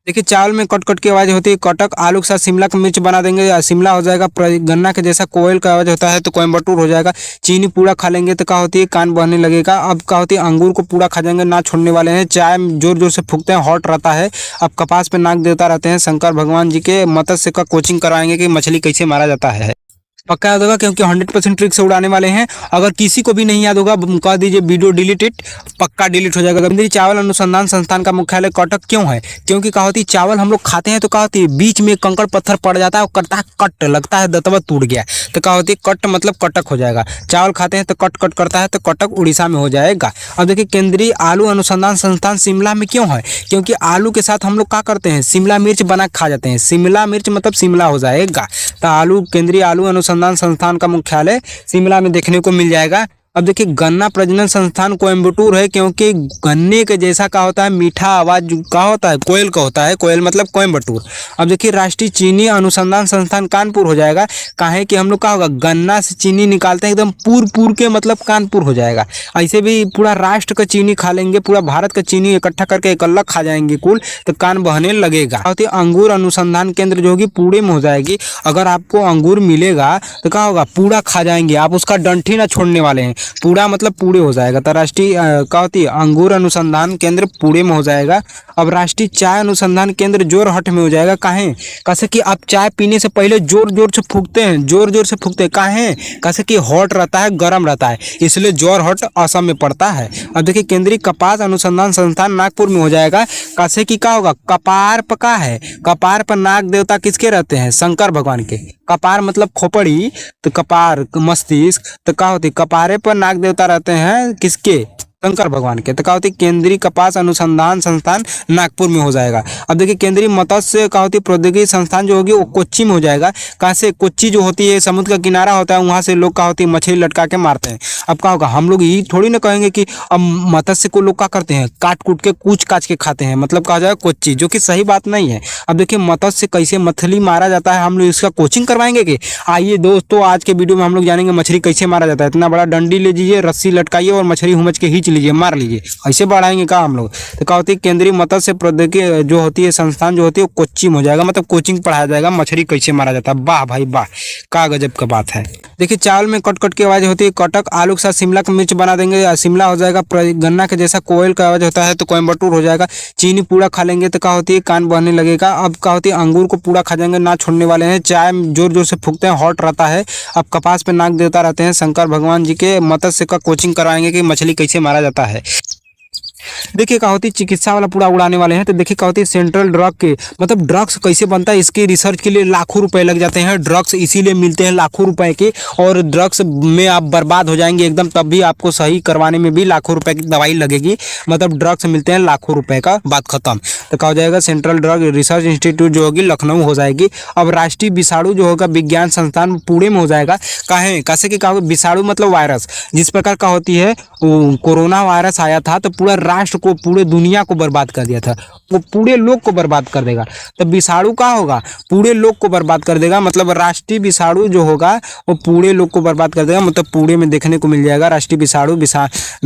देखिए चावल में कट कट की आवाज़ होती है कटक, आलू के साथ शिमला का मिर्च बना देंगे या शिमला हो जाएगा, गन्ना के जैसा कोयल का आवाज़ होता है तो कोयम्बटूर हो जाएगा। चीनी पूरा खा लेंगे तो क्या होती है कान बहने लगेगा। अब क्या होती है अंगूर को पूरा खा जाएंगे ना छोड़ने वाले हैं। चाय जोर जोर से फूकते हैं हॉट रहता है। अब कपास पे नाग देवता रहते हैं। शंकर भगवान जी के मत्स्य का कोचिंग कराएंगे कि मछली कैसे मारा जाता है। पक्का याद होगा क्योंकि 100% ट्रिक से उड़ाने वाले हैं। अगर किसी को भी नहीं याद होगा कह दीजिए वीडियो डिलीट इट, पक्का डिलीट हो जाएगा। केंद्रीय चावल अनुसंधान संस्थान का मुख्यालय कटक क्यों है? क्योंकि क्या होती है चावल हम लोग खाते हैं तो क्या होती है बीच में कंकड़ पत्थर पड़ जाता है और करता है कट, लगता है दतवा टूट गया तो क्या होती है कट मतलब कटक हो जाएगा। चावल खाते हैं तो कट कट करता है तो कटक उड़ीसा में हो जाएगा। अब देखिए केंद्रीय आलू अनुसंधान संस्थान शिमला में क्यों है? क्योंकि आलू के साथ हम लोग क्या करते हैं शिमला मिर्च बना खा जाते हैं। शिमला मिर्च मतलब शिमला हो जाएगा। तो आलू केंद्रीय आलू अनुसंधान संस्थान का मुख्यालय शिमला में देखने को मिल जाएगा। अब देखिए गन्ना प्रजनन संस्थान कोयम्बटूर है क्योंकि गन्ने के जैसा का होता है मीठा आवाज का होता है कोयल का होता है, कोयल मतलब कोयम्बटूर। अब देखिए राष्ट्रीय चीनी अनुसंधान संस्थान कानपुर हो जाएगा। काहे कि हम लोग क्या होगा गन्ना से चीनी निकालते हैं एकदम पूर पूर के मतलब कानपुर हो जाएगा। ऐसे भी पूरा राष्ट्र का चीनी खा लेंगे, पूरा भारत का चीनी इकट्ठा करके एक अलग खा जाएंगे कुल तो कान बहने लगेगा। अंगूर अनुसंधान केंद्र जो होगी पूरे में हो जाएगी। अगर आपको अंगूर मिलेगा तो क्या होगा पूरा खा जाएंगे आप, उसका डंठी ना छोड़ने वाले हैं। पूरा मतलब पूरे हो जाएगा। तो राष्ट्रीय क्या होती है अंगूर अनुसंधान केंद्र पूरे में हो जाएगा। अब राष्ट्रीय चाय अनुसंधान केंद्र जोरहट में हो जाएगा। काहे? कैसे कि आप चाय पीने से पहले जोर जोर से फूकते हैं, जोर जोर से फूकते हैं। काहे? कैसे कि हॉट रहता है, गर्म रहता है, इसलिए जोरहट असम में पड़ता है। अब देखिए केंद्रीय कपास अनुसंधान संस्थान नागपुर में हो जाएगा। कैसे कि क्या होगा कपार पका है, कपार पर नाग देवता किसके रहते हैं? शंकर भगवान के। कपार मतलब खोपड़ी तो कपार मस्तिष्क तो क्या होती कपारे पर नाग देवता रहते हैं किसके? शंकर भगवान के। तो क्या होती केंद्रीय कपास अनुसंधान संस्थान नागपुर में हो जाएगा। अब देखिए केंद्रीय मत्स्य क्या होती प्रौद्योगिकी संस्थान जो होगी वो कोच्चि में हो जाएगा। कहाँ से? कोच्चि जो होती है समुद्र का किनारा होता है, वहां से लोग क्या होती है मछली लटका के मारते हैं। अब क्या होगा हम लोग ये थोड़ी ना कहेंगे कि अब मत्स्य को लोग क्या करते हैं काट कूट के कूच काच के खाते हैं, मतलब कहा जाए कोच्चि, जो कि सही बात नहीं है। अब देखिए मत्स्य कैसे मछली मारा जाता है हम लोग इसका कोचिंग करवाएंगे कि आइए दोस्तों आज के वीडियो में हम लोग जानेंगे मछली कैसे मारा जाता है। इतना बड़ा डंडी ले लीजिए, रस्सी लटकाइए और मछली हुमच के खींच लीजिए, मार लीजिए, ऐसे बढ़ाएंगे का हम लोग। तो क्या होती है केंद्रीय मत्स्य प्रौद्योगिकी जो होती है संस्थान जो होती है वो कोच्चि में हो जाएगा, मतलब कोचिंग पढ़ाया जाएगा मछली कैसे मारा जाता है। वाह भाई वाह, का गजब का बात है। देखिए चावल में कट कट की आवाज होती है कटक, आलू के साथ शिमला का मिर्च बना देंगे या शिमला हो जाएगा। गन्ना के जैसा कोयल का आवाज होता है तो कोयम्बटूर हो जाएगा। चीनी पूरा खा लेंगे तो क्या होती है कान बहने लगेगा। अब क्या होती है अंगूर को पूरा खा जाएंगे ना छोड़ने वाले हैं। चाय जोर जोर से फूकते हैं हॉट रहता है। अब कपास पे नाग देवता रहते हैं शंकर भगवान जी के। मत्स्य का कोचिंग कराएंगे कि मछली कैसे मारा जाता है। देखिए क्या होती है चिकित्सा वाला पूरा उड़ाने वाले हैं। तो देखिए क्या होती है सेंट्रल ड्रग के मतलब ड्रग्स कैसे बनता है इसके रिसर्च के लिए लाखों रुपए लग जाते हैं। ड्रग्स इसीलिए मिलते हैं लाखों रुपए के, और ड्रग्स में आप बर्बाद हो जाएंगे एकदम, तब भी आपको सही करवाने में भी लाखों रुपए की दवाई लगेगी। मतलब ड्रग्स मिलते हैं लाखों रुपए का, बात खत्म। तो क्या हो जाएगा सेंट्रल ड्रग रिसर्च इंस्टीट्यूट जो होगी लखनऊ हो जाएगी। अब राष्ट्रीय विषाणु जो होगा विज्ञान संस्थान पुणे में हो जाएगा। काहे? कैसे कि क्या विषाणु मतलब वायरस, जिस प्रकार का होती है कोरोना वायरस आया था तो पूरा राष्ट्र को पूरे दुनिया को बर्बाद कर दिया था, वो पूरे लोग को बर्बाद कर देगा। तो विषाणु का होगा पूरे लोग को बर्बाद कर देगा, मतलब राष्ट्रीय विषाणु जो होगा वो पूरे लोग को बर्बाद कर देगा, मतलब पूरे में देखने को मिल जाएगा राष्ट्रीय विषाणु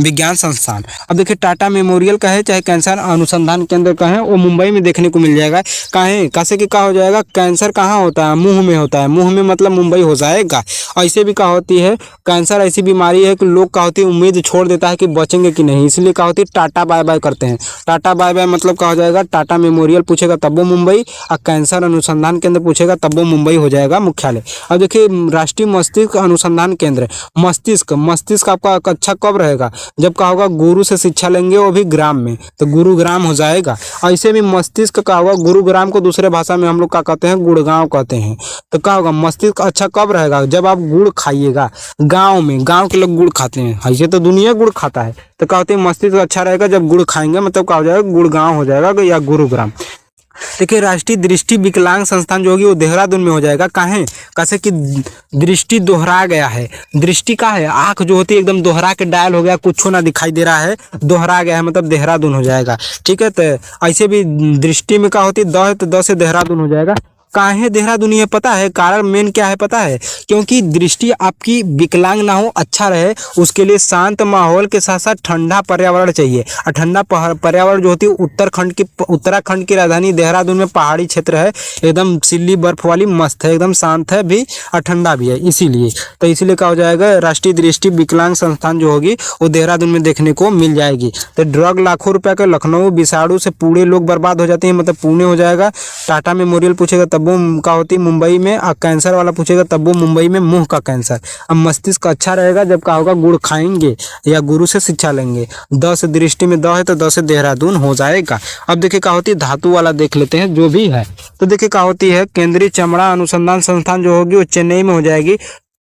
विज्ञान संस्थान। अब देखिए टाटा मेमोरियल का है चाहे कैंसर अनुसंधान केंद्र का है वो मुंबई में देखने को मिल जाएगा। काहे? कैसे कि क्या हो जाएगा कैंसर कहाँ होता है? मुंह में होता है, मुंह में मतलब मुंबई हो जाएगा। ऐसे भी क्या होती है कैंसर ऐसी बीमारी है कि लोग क्या होती है उम्मीद छोड़ देता है कि बचेंगे कि नहीं, इसलिए क्या होती है टाटा बाय बाय करते हैं। टाटा बाय बाय मतलब क्या हो जाएगा टाटा मेमोरियल पूछेगा तब वो मुंबई, और कैंसर अनुसंधान केंद्र पूछेगा तब वो मुंबई हो जाएगा मुख्यालय। अब देखिए राष्ट्रीय मस्तिष्क अनुसंधान केंद्र, मस्तिष्क आपका अच्छा कब रहेगा? जब क्या होगा गुरु से शिक्षा लेंगे वो भी ग्राम में, तो गुरुग्राम हो जाएगा। ऐसे भी मस्तिष्क का होगा गुरुग्राम को दूसरे भाषा में हम लोग क्या कहते हैं गुड़गांव कहते हैं। तो क्या होगा मस्तिष्क अच्छा कब रहेगा? जब आप गुड़ खाइएगा गाँव में, गाँव के लोग गुड़ खाते हैं, ऐसे तो दुनिया गुड़ खाता है। तो क्या होते हैं मस्तिष्क अच्छा रहेगा जब गुड़ खाएंगे, मतलब क्या हो जाएगा गुड़गांव हो जाएगा या गुरुग्राम। देखिए राष्ट्रीय दृष्टि विकलांग संस्थान जो होगी वो देहरादून में हो जाएगा। काहे? कैसे कि दृष्टि दोहरा गया है, दृष्टि का है आंख जो होती है एकदम दोहरा के डायल हो गया, कुछ ना दिखाई दे रहा है, दोहरा गया है मतलब देहरादून हो जाएगा। ठीक है, तो ऐसे भी दृष्टि में क्या होती है द है तो द से देहरादून हो जाएगा। काहे देहरादून है पता है? कारण मेन क्या है पता है? क्योंकि दृष्टि आपकी विकलांग ना हो, अच्छा रहे, उसके लिए शांत माहौल के साथ साथ ठंडा पर्यावरण चाहिए। और ठंडा पर्यावरण जो होती है उत्तराखंड की राजधानी देहरादून में पहाड़ी क्षेत्र है, एकदम सिल्ली बर्फ वाली, मस्त है, एकदम शांत है भी और ठंडा भी है। इसीलिए क्या हो जाएगा, राष्ट्रीय दृष्टि विकलांग संस्थान जो होगी वो देहरादून में देखने को मिल जाएगी। तो ड्रग लाखों रुपए का, लखनऊ विषाणु से पूरे लोग बर्बाद हो जाते हैं, मतलब पुणे हो जाएगा। टाटा मेमोरियल पूछेगा तब वो का होती मुंबई में, कैंसर वाला पूछेगा तब वो मुंबई में मुंह का कैंसर। अब मस्तिष्क अच्छा रहेगा जब का होगा गुड़ खाएंगे या गुरु से शिक्षा लेंगे। 10 दृष्टि में 10 है तो 10 देहरादून हो जाएगा। अब देखिए क्या होती है, धातु वाला देख लेते हैं जो भी है। तो देखिए क्या होती है, केंद्रीय चमड़ा अनुसंधान संस्थान जो होगी वो चेन्नई में हो जाएगी।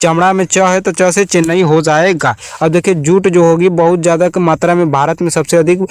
चमड़ा में च है तो च से चेन्नई हो जाएगा। अब देखिए जूट जो होगी बहुत ज़्यादा मात्रा में भारत में सबसे अधिक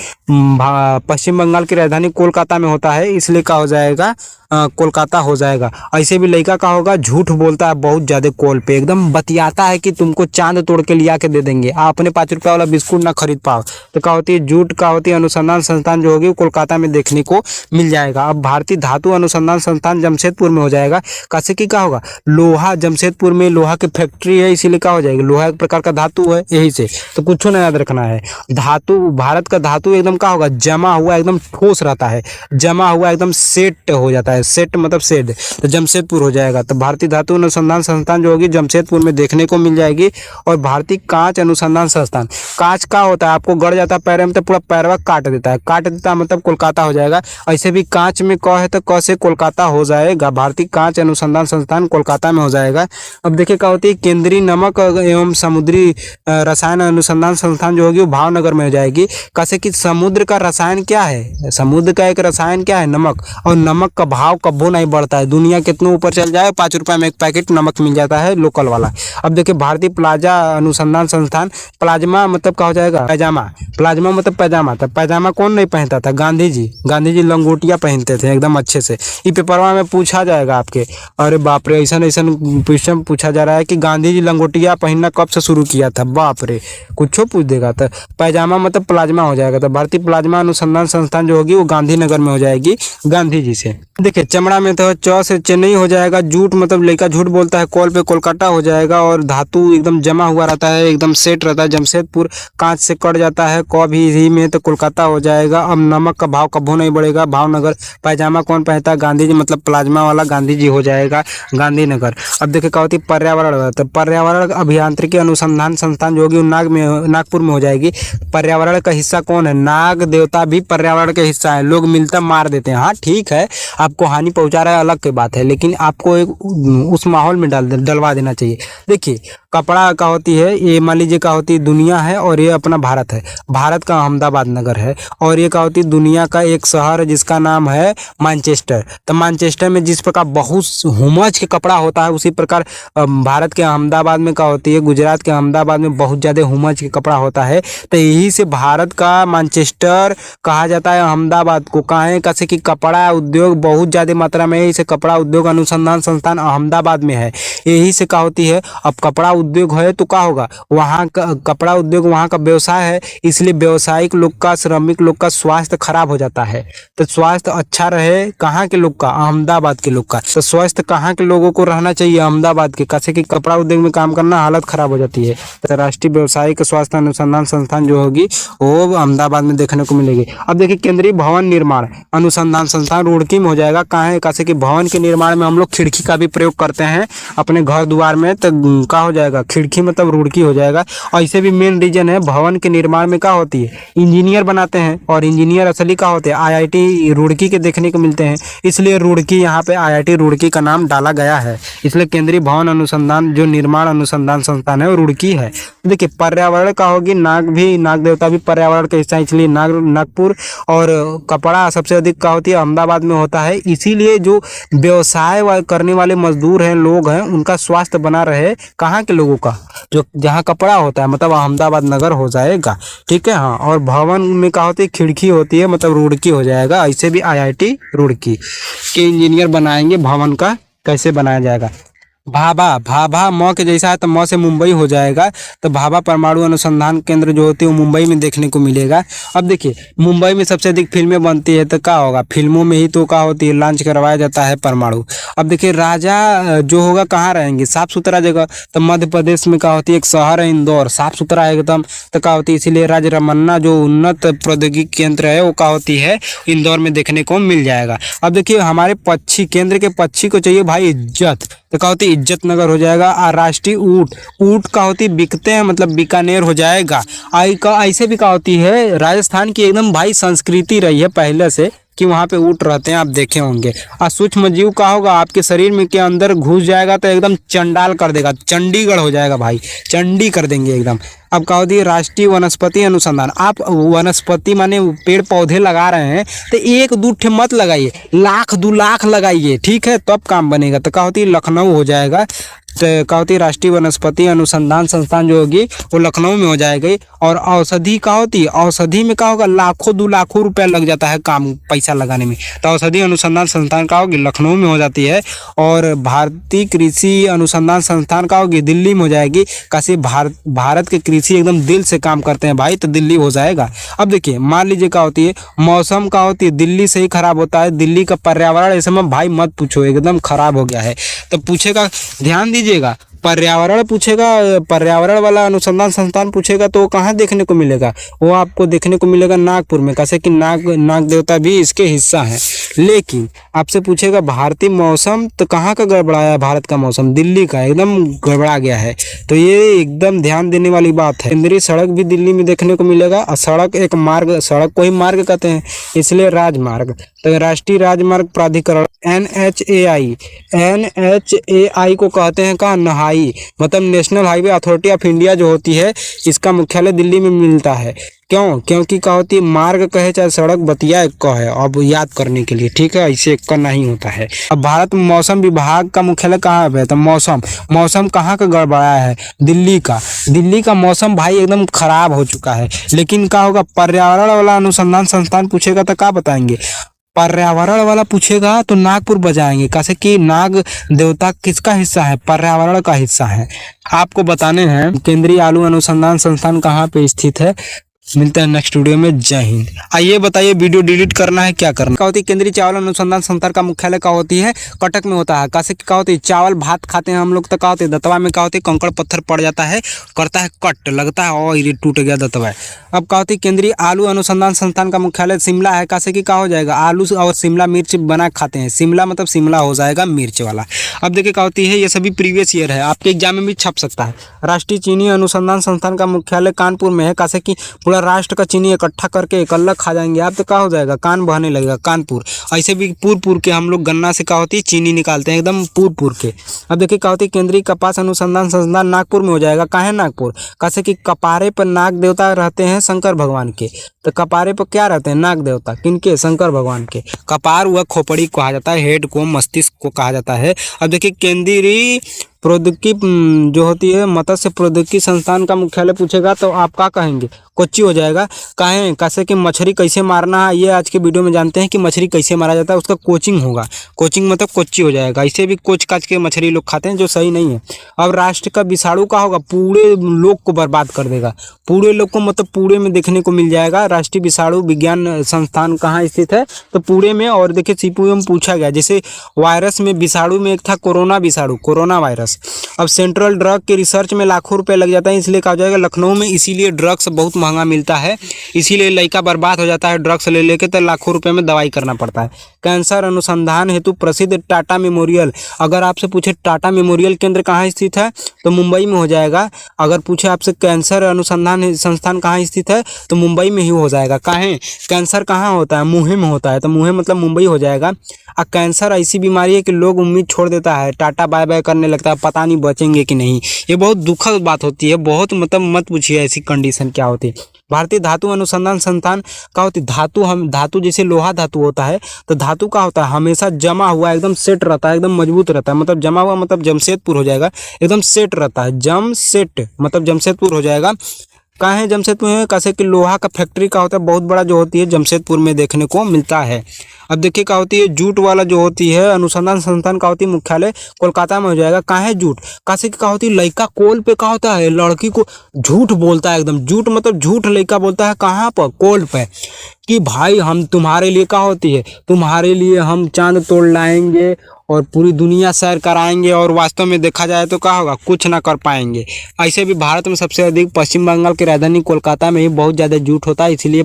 पश्चिम बंगाल की राजधानी कोलकाता में होता है, इसलिए क्या हो जाएगा, कोलकाता हो जाएगा। ऐसे भी लड़का का होगा, झूठ बोलता है बहुत ज़्यादा, कॉल पे एकदम बतियाता है कि तुमको चांद तोड़ के लिया के दे देंगे, आप अपने 5 रुपये वाला बिस्कुट ना खरीद पाओ। तो क्या होती है, जूट का होती है अनुसंधान संस्थान जो होगी कोलकाता में देखने को मिल जाएगा। अब भारतीय धातु अनुसंधान संस्थान जमशेदपुर में हो जाएगा। कैसे की क्या होगा, लोहा जमशेदपुर में लोहा की फैक्ट्री है, इसीलिए क्या हो जाएगा, लोहा एक प्रकार का धातु है, यही से तो कुछ ना याद रखना है। धातु, भारत का धातु एकदम क्या होगा, जमा हुआ एकदम ठोस रहता है, जमा हुआ एकदम सेट हो जाता है, सेट मतलब सेड, तो जमशेदपुर हो जाएगा। तो भारतीय धातु अनुसंधान संस्थान जो होगी जमशेदपुर में देखने को मिल जाएगी। और भारतीय कांच अनुसंधान संस्थान, कांच का होता है, आपको गड़ जाता है पैर में तो पूरा पैरवा काट देता है, मतलब कोलकाता हो जाएगा। ऐसे भी कांच में क है तो क से कोलकाता हो जाएगा। भारतीय कांच अनुसंधान संस्थान कोलकाता में हो जाएगा। अब देखिए क्या होती है, केंद्रीय नमक एवं समुद्री रसायन अनुसंधान संस्थान जो होगी वो भावनगर में हो जाएगी। कैसे कि समुद्र का रसायन क्या है, समुद्र का एक रसायन क्या है, नमक, और नमक का भाव कबो नहीं बढ़ता है, दुनिया कितने ऊपर चल जाए 5 रुपए में एक पैकेट नमक मिल जाता है लोकल वाला। अब देखिए भारतीय प्लाजा अनुसंधान संस्थान, प्लाज्मा मतलब क्या हो जाएगा, पैजामा, प्लाज्मा मतलब पैजामा। तो पैजामा कौन नहीं पहनता था, गांधी जी लंगोटिया पहनते थे एकदम अच्छे से। ये पेपरवा में पूछा जाएगा आपके, अरे बाप रे, ऐसा क्वेश्चन पूछा जा रहा है कि गांधी जी लंगोटिया पहनना कब से शुरू किया था, बाप रे, कुछ पूछ देगा। तो पैजामा मतलब प्लाज्मा हो जाएगा। तो भारतीय प्लाज्मा अनुसंधान संस्थान जो होगी वो गांधीनगर में हो जाएगी, गांधी जी से। देखिए चमड़ा में तो च से चेन्नई हो जाएगा। जूट मतलब लड़का झूठ बोलता है, कॉल पे कोलकाता हो जाएगा। और धातु एकदम जमा हुआ रहता है, एकदम सेट रहता है, जमशेदपुर। कांच से कट जाता है क भी ही में तो कोलकाता हो जाएगा। अब नमक का भाव कभी नहीं बढ़ेगा, भावनगर। पैजामा कौन पहनता है, गांधी जी, मतलब प्लाज्मा वाला गांधी जी हो जाएगा, गांधीनगर। अब देखिए क्या होती है, पर्यावरण, तो पर्यावरण अभियांत्रिकी अनुसंधान संस्थान जो होगी नागपुर में हो जाएगी। पर्यावरण का हिस्सा कौन है, नाग देवता भी पर्यावरण का हिस्सा है। लोग मिलता मार देते हैं, हाँ ठीक है, आपको हानि पहुंचा रहा है अलग की बात है, लेकिन आपको एक उस माहौल में डलवा देना चाहिए। देखिए कपड़ा का होती है, ये मान लीजिए क्या होती है, दुनिया है और ये अपना भारत है, भारत का अहमदाबाद नगर है। और ये क्या होती है, दुनिया का एक शहर है जिसका नाम है मैनचेस्टर। तो मैनचेस्टर में जिस प्रकार बहुत हुमज के कपड़ा होता है, उसी प्रकार भारत के अहमदाबाद में क्या होती है, गुजरात के अहमदाबाद में बहुत ज़्यादा हुमज के कपड़ा होता है। तो यही से भारत का मैनचेस्टर कहा जाता है अहमदाबाद को। कहाँ है, कैसे कि कपड़ा उद्योग बहुत ज़्यादा मात्रा में है, इसे कपड़ा उद्योग अनुसंधान संस्थान अहमदाबाद में है। यही से क्या होती है, अब कपड़ा उद्योग है तो क्या होगा, वहाँ का कपड़ा उद्योग वहाँ का व्यवसाय है, इसलिए व्यवसायिक लोग का, श्रमिक लोग का स्वास्थ्य खराब हो जाता है। तो स्वास्थ्य अच्छा रहे कहाँ के लोग का, अहमदाबाद के लोग का। तो स्वास्थ्य कहाँ के लोगों को रहना चाहिए, अहमदाबाद के। कैसे कि कपड़ा उद्योग में काम करना हालत खराब हो जाती है। तो राष्ट्रीय व्यवसायिक स्वास्थ्य अनुसंधान संस्थान जो होगी वो अहमदाबाद में देखने को मिलेगी। अब देखिए केंद्रीय भवन निर्माण अनुसंधान संस्थान रुड़की में हो जाएगा। कहाँ है, कैसे कि भवन के निर्माण में हम लोग खिड़की का भी प्रयोग करते हैं अपने घर द्वार में, तो क्या हो जाएगा, खिड़की मतलब रुड़की हो जाएगा। और ऐसे भी मेन रीजन है, भवन के निर्माण में क्या होती है, इंजीनियर बनाते हैं, और इंजीनियर असली क्या होते हैं, आईआईटी रुड़की के देखने को मिलते हैं, इसलिए रुड़की यहाँ पे आईआईटी रुड़की का नाम डाला गया है। इसलिए केंद्रीय भवन अनुसंधान जो निर्माण अनुसंधान संस्थान है वो रुड़की है। देखिए पर्यावरण का होगी, नाग देवता भी पर्यावरण का हिस्सा, इसलिए नागपुर। और कपड़ा सबसे अधिक क्या होती है, अहमदाबाद में होता है। इसीलिए जो व्यवसाय करने वाले मजदूर हैं, लोग हैं, उनका स्वास्थ्य बना रहे, कहाँ के लोगों का, जो जहाँ कपड़ा होता है, मतलब अहमदाबाद नगर हो जाएगा, ठीक है। हाँ, और भवन में क्या होती है, खिड़की होती है, मतलब रुड़की हो जाएगा। ऐसे भी आईआईटी रुड़की के इंजीनियर बनाएंगे भवन का, कैसे बनाया जाएगा। भाभा म के जैसा है तो म से मुंबई हो जाएगा। तो भाभा परमाणु अनुसंधान केंद्र जो होती है वो मुंबई में देखने को मिलेगा। अब देखिए मुंबई में सबसे अधिक फिल्में बनती है, तो क्या होगा, फिल्मों में ही तो क्या होती है, लॉन्च करवाया जाता है परमाणु। अब देखिए राजा जो होगा कहाँ रहेंगे, साफ सुथरा जगह। तो मध्य प्रदेश में क्या होती है, एक शहर है इंदौर, साफ सुथरा है एकदम। तो क्या होती है, इसीलिए राज रमन्ना जो उन्नत प्रौद्योगिकी केंद्र है वो क्या होती है, इंदौर में देखने को मिल जाएगा। अब देखिए हमारे पक्षी, केंद्र के पक्षी को चाहिए भाई इज्जत, तो क्या होती है इज्जत नगर हो जाएगा। और राष्ट्रीय ऊँट, ऊँट का होती बिकते हैं मतलब बीकानेर हो जाएगा। आई का ऐसे भी क्या होती है, राजस्थान की एकदम भाई संस्कृति रही है पहले से कि वहाँ पे ऊँट रहते हैं, आप देखे होंगे। और सूक्ष्म जीव का होगा आपके शरीर में के अंदर घुस जाएगा तो एकदम चंडाल कर देगा, चंडीगढ़ हो जाएगा भाई, चंडी कर देंगे एकदम। अब कहा होती है राष्ट्रीय वनस्पति अनुसंधान, आप वनस्पति माने पेड़ पौधे लगा रहे हैं तो एक दो ठे मत लगाइए, लाख 2 लाख लगाइए, ठीक है, तब काम बनेगा। तो कहा होती है लखनऊ हो जाएगा। तो कहा होती है राष्ट्रीय वनस्पति अनुसंधान संस्थान जो होगी वो लखनऊ में हो जाएगी। और औषधि का होती है, औषधि में क्या होगा, लाखों 2 लाखों रुपया लग जाता है काम पैसा लगाने में। तो औषधि अनुसंधान संस्थान का होगी लखनऊ में हो जाती है। और भारतीय कृषि अनुसंधान संस्थान का होगी दिल्ली में हो जाएगी। कैसे भारत के कृषि एकदम दिल से काम करते हैं भाई, तो दिल्ली हो जाएगा। अब देखिए मान लीजिए क्या होती है, मौसम का होती है दिल्ली से ही खराब होता है। दिल्ली का पर्यावरण इस समय भाई मत पूछो, एकदम खराब हो गया है। तो पूछेगा, ध्यान दीजिएगा, पर्यावरण पूछेगा, पर्यावरण वाला अनुसंधान संस्थान पूछेगा तो कहाँ देखने को मिलेगा, वो आपको देखने को मिलेगा नागपुर में। कैसे कि नाग देवता भी इसके हिस्सा है। लेकिन आपसे पूछेगा भारतीय मौसम, तो कहाँ का गड़बड़ाया है भारत का मौसम, दिल्ली का एकदम गड़बड़ा गया है। तो ये एकदम ध्यान देने वाली बात है। केंद्रीय सड़क भी दिल्ली में देखने को मिलेगा। और सड़क एक मार्ग, सड़क को ही मार्ग कहते हैं, इसलिए राजमार्ग। तो राष्ट्रीय राजमार्ग प्राधिकरण NHAI, NHAI को कहते हैं का नहाई, मतलब national highway authority of India जो होती है, इसका मुख्यालय दिल्ली में मिलता है। क्यों, क्योंकि क्या होती है मार्ग कहे चाहे सड़क, बतिया एक का है। अब याद करने के लिए, ठीक है, ऐसे एक का नहीं होता है। अब भारत में मौसम विभाग का मुख्यालय कहाँ है, तो मौसम कहाँ का गड़बड़ाया है, दिल्ली का। दिल्ली का मौसम भाई एकदम खराब हो चुका है। लेकिन क्या होगा, पर्यावरण वाला अनुसंधान संस्थान पूछेगा तो क्या बताएंगे, पर्यावरण वाला पूछेगा तो नागपुर बजाएंगे। कैसे कि नाग देवता किसका हिस्सा है, पर्यावरण का हिस्सा है। आपको बताने हैं केंद्रीय आलू अनुसंधान संस्थान कहाँ पे स्थित है। मिलते हैं नेक्स्ट वीडियो में। जय हिंद। आइए बताइए वीडियो डिलीट करना है क्या करना। क्या होती है केंद्रीय चावल अनुसंधान संस्थान का मुख्यालय क्या होती है, कटक में होता है। कैसे क्या होती है, चावल भात खाते हैं हम लोग तो क्या होती है दतवा में क्या होती है कंकड़ पत्थर पड़ जाता है, करता है कट, लगता है और ये टूट गया दतवा। अब क्या होती है केंद्रीय आलू अनुसंधान संस्थान का मुख्यालय शिमला है। कैसे कि क्या हो जाएगा, आलू और शिमला मिर्च बना खाते हैं, शिमला मतलब शिमला हो जाएगा मिर्च वाला। अब देखिए क्या होती है, ये सभी प्रीवियस ईयर है, आपके एग्जाम में भी छप सकता है। राष्ट्रीय चीनी अनुसंधान संस्थान का मुख्यालय कानपुर में है। कैसे कि पूरा राष्ट्र का चीनी इकट्ठा करके एक अलग खा जाएंगे आप, तो क्या हो जाएगा कान बहने लगेगा, कानपुर। ऐसे भी पूर के हम लोग गन्ना से क्या होती है चीनी निकालते हैं एकदम पूर के। अब देखिए क्या होती है केंद्रीय कपास अनुसंधान संस्थान नागपुर में हो जाएगा। कहाँ है नागपुर, कैसे कि कपारे पर नाग देवता रहते हैं शंकर भगवान के। तो कपारे पर क्या रहते हैं नाग देवता, किनके, शंकर भगवान के। कपार हुआ खोपड़ी कहा जाता है, हेड को मस्तिष्क को कहा जाता है। अब देखिए केंद्रीय प्रौद्योगिकी जो होती है मत्स्य प्रौद्योगिकी संस्थान का मुख्यालय पूछेगा तो आप क्या कहेंगे, कोच्चि हो जाएगा। कहें कैसे कि मछली कैसे मारना है, ये आज के वीडियो में जानते हैं कि मछली कैसे मारा जाता है, उसका कोचिंग होगा, कोचिंग मतलब कोच्चि हो जाएगा। इसे भी कोच काच के मछली लोग खाते हैं जो सही नहीं है। अब राष्ट्र का विषाणु का होगा, पूरे लोग को बर्बाद कर देगा, पूरे लोग को मतलब पूरे में देखने को मिल जाएगा। राष्ट्रीय विषाणु विज्ञान संस्थान कहाँ स्थित है, तो पूरे में। और देखिए सीपीयू में पूछा गया, जैसे वायरस में विषाणु में एक था कोरोना विषाणु, कोरोना वायरस। अब सेंट्रल ड्रग के रिसर्च में लाखों रुपए लग जाता है, इसलिए कहा जाएगा लखनऊ में। इसीलिए ड्रग्स बहुत महंगा मिलता है, इसीलिए लड़का बर्बाद हो जाता है ड्रग्स ले लेके, तो लाखों रुपए में दवाई करना पड़ता है। कैंसर अनुसंधान हेतु प्रसिद्ध टाटा मेमोरियल, अगर आपसे पूछे टाटा मेमोरियल केंद्र कहाँ स्थित है तो मुंबई में हो जाएगा। अगर पूछे आपसे कैंसर अनुसंधान संस्थान कहाँ स्थित है तो मुंबई में ही हो जाएगा। कहाँ कैंसर कहाँ होता है, मुंह में होता है, तो मुंह मतलब मुंबई हो जाएगा। और कैंसर ऐसी बीमारी है कि लोग उम्मीद छोड़ देता है, टाटा बाय बाय करने लगता है, पता नहीं बचेंगे कि नहीं। ये बहुत दुखद बात होती है, बहुत मतलब मत पूछिए ऐसी कंडीशन क्या होती है। भारतीय धातु अनुसंधान संस्थान का होती है, धातु हम धातु जैसे लोहा धातु होता है, तो धातु का होता है हमेशा जमा हुआ एकदम सेट रहता है, एकदम मजबूत रहता है। मतलब जमा हुआ मतलब जमशेदपुर हो जाएगा, एकदम सेट रहता है, जम सेट मतलब जमशेदपुर हो जाएगा। कहाँ है जमशेदपुर में, कैसे कि लोहा का फैक्ट्री का होता है बहुत बड़ा जो होती है जमशेदपुर में देखने को मिलता है। अब देखिए क्या होती है जूट वाला जो होती है अनुसंधान संस्थान का होती है मुख्यालय कोलकाता में हो जाएगा। कहाँ है जूट, कैसे क्या होती है लड़का कोल पे क्या होता है लड़की को झूठ बोलता है, एकदम झूठ मतलब झूठ लड़का बोलता है, कहाँ पर कोल पे। कि भाई हम तुम्हारे लिए क्या होती है, तुम्हारे लिए हम चांद तोड़ लाएंगे और पूरी दुनिया सैर कराएंगे, और वास्तव में देखा जाए तो क्या होगा, कुछ ना कर पाएंगे। ऐसे भी भारत में सबसे अधिक पश्चिम बंगाल की राजधानी कोलकाता में ही बहुत ज़्यादा जूट होता है, इसलिए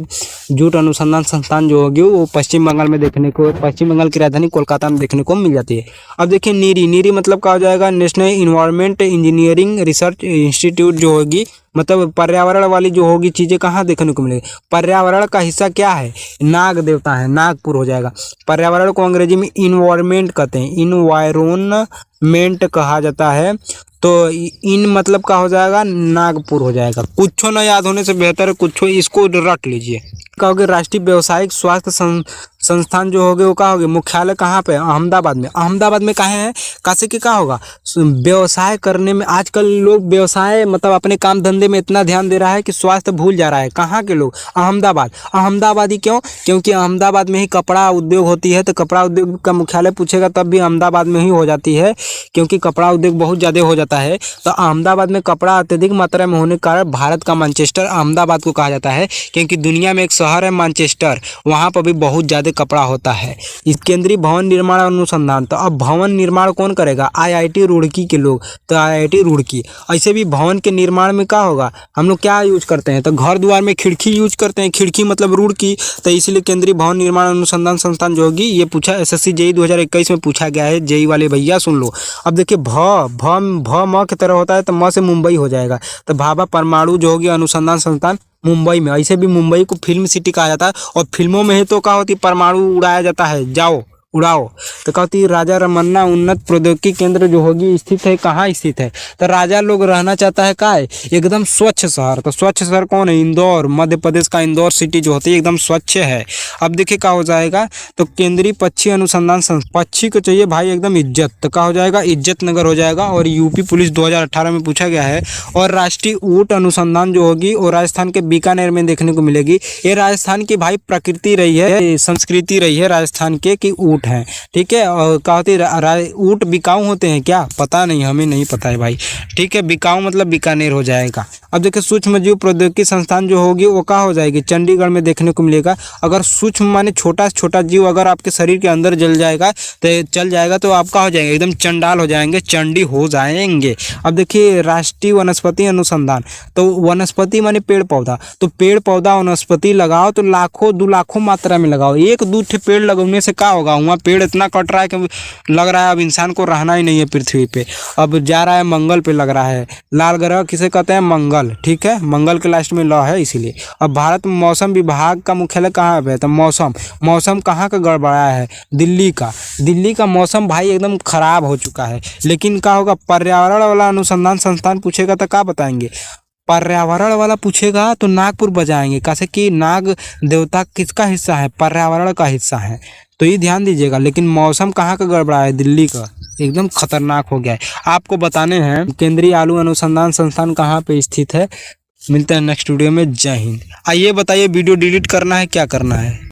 जूट अनुसंधान संस्थान जो होगी वो पश्चिम बंगाल में देखने को, पश्चिम बंगाल की राजधानी कोलकाता में देखने को मिल जाती है। अब देखिए नीरी, नीरी मतलब क्या हो जाएगा, national environment engineering research institute जो होगी, मतलब पर्यावरण वाली जो होगी चीज़ें कहाँ देखने को मिलेगी। पर्यावरण का हिस्सा क्या है, नाग देवता है, नागपुर हो जाएगा। पर्यावरण को अंग्रेजी में इन्वायरमेंट कहते हैं, इन्वायरमेंट कहा जाता है। तो इन मतलब क्या हो जाएगा, नागपुर हो जाएगा। कुछ न याद होने से बेहतर है कुछ इसको रट लीजिए। कहोगे राष्ट्रीय व्यावसायिक स्वास्थ्य संस्थान जो होगे वो क्या होगे, मुख्यालय कहाँ पे, अहमदाबाद में। अहमदाबाद में कहाँ है, कैसे कि क्या होगा, व्यवसाय करने में आजकल लोग व्यवसाय मतलब अपने काम धंधे में इतना ध्यान दे रहा है कि स्वास्थ्य भूल जा रहा है। कहाँ के लोग, अहमदाबाद। अहमदाबाद ही क्यों, क्योंकि अहमदाबाद में ही कपड़ा उद्योग होती है, तो कपड़ा उद्योग का मुख्यालय पूछेगा तब भी अहमदाबाद में ही हो जाती है, क्योंकि कपड़ा उद्योग बहुत ज़्यादा हो जाता है। तो अहमदाबाद में कपड़ा अत्यधिक मात्रा में होने के कारण भारत का मैनचेस्टर अहमदाबाद को कहा जाता है, क्योंकि दुनिया में एक शहर है मैनचेस्टर, वहाँ पर भी बहुत ज़्यादा कपड़ा होता है। इस केंद्रीय भवन निर्माण अनुसंधान, तो अब भवन निर्माण कौन करेगा, आईआईटी रुड़की के लोग, तो आईआईटी रुड़की। ऐसे भी भवन के निर्माण में क्या होगा, हम लोग क्या यूज करते हैं, तो घर द्वार में खिड़की यूज करते हैं, खिड़की मतलब रुड़की, तो इसलिए केंद्रीय भवन निर्माण अनुसंधान संस्थान जो होगी ये पूछा एसएससी जेई 2021 में पूछा गया है, जेई वाले भैया सुन लो। अब देखिए भ म की तरह होता है, तो म से मुंबई हो जाएगा, तो भाभा परमाणु जो होगी अनुसंधान संस्थान मुंबई में। ऐसे भी मुंबई को फिल्म सिटी कहा जाता है, और फिल्मों में ही तो क्या होती, परमाणु उड़ाया जाता है, जाओ उड़ाओ। तो कहती राजा रमन्ना उन्नत प्रौद्योगिकी केंद्र जो होगी स्थित है, कहाँ स्थित है, तो राजा लोग रहना चाहता है का है, एकदम स्वच्छ शहर। तो स्वच्छ शहर कौन है, इंदौर, मध्य प्रदेश का इंदौर सिटी जो होती है एकदम स्वच्छ है। अब देखिए क्या हो जाएगा, तो केंद्रीय पक्षी अनुसंधान पक्षी को चाहिए भाई एकदम इज्जत, तो क्या हो जाएगा, इज्जत नगर हो जाएगा। और यूपी पुलिस 2018 में पूछा गया है। और राष्ट्रीय ऊँट अनुसंधान जो होगी वो राजस्थान के बीकानेर में देखने को मिलेगी। ये राजस्थान की भाई प्रकृति रही है, संस्कृति रही है राजस्थान के कि ऊँट हैं, ठीक है। और क्या होती है, ऊँट बिकाऊ होते हैं क्या, पता नहीं, हमें नहीं पता है भाई, ठीक है। बिकाऊ मतलब बीकानेर हो जाएगा। अब देखिए सूक्ष्म जीव प्रौद्योगिकी संस्थान जो होगी वो क्या हो जाएगी, चंडीगढ़ में देखने को मिलेगा। अगर सूक्ष्म माने छोटा छोटा जीव अगर आपके शरीर के अंदर चल जाएगा तो आप क्या हो जाएंगे, एकदम चंडाल हो जाएंगे, चंडी हो जाएंगे। अब देखिए राष्ट्रीय वनस्पति अनुसंधान, तो वनस्पति माने पेड़ पौधा, तो पेड़ पौधा वनस्पति लगाओ तो लाखों 2 लाखों मात्रा में लगाओ। 1-2 पेड़ लगाने से क्या होगा, वहाँ पेड़ इतना कट रहा है कि लग रहा है अब इंसान को रहना ही नहीं है पृथ्वी पे, अब जा रहा है मंगल पे लग रहा है। लाल ग्रह किसे कहते हैं, मंगल, ठीक है, मंगल के लास्ट में ल है इसीलिए। अब भारत में मौसम विभाग का मुख्यालय कहाँ पे है, तो मौसम कहाँ का गड़बड़ा है, दिल्ली का मौसम भाई एकदम खराब हो चुका है। लेकिन क्या होगा, पर्यावरण वाला अनुसंधान संस्थान पूछेगा तो क्या बताएंगे, पर्यावरण वाला पूछेगा तो नागपुर बजाएंगे, कैसे कि नाग देवता किसका हिस्सा है, पर्यावरण का हिस्सा है, तो ये ध्यान दीजिएगा। लेकिन मौसम कहाँ का गड़बड़ा है, दिल्ली का, एकदम खतरनाक हो गया है। आपको बताने हैं केंद्रीय आलू अनुसंधान संस्थान कहाँ पे स्थित है। मिलते हैं नेक्स्ट वीडियो में, जय हिंद। आइए बताइए वीडियो डिलीट करना है क्या करना है।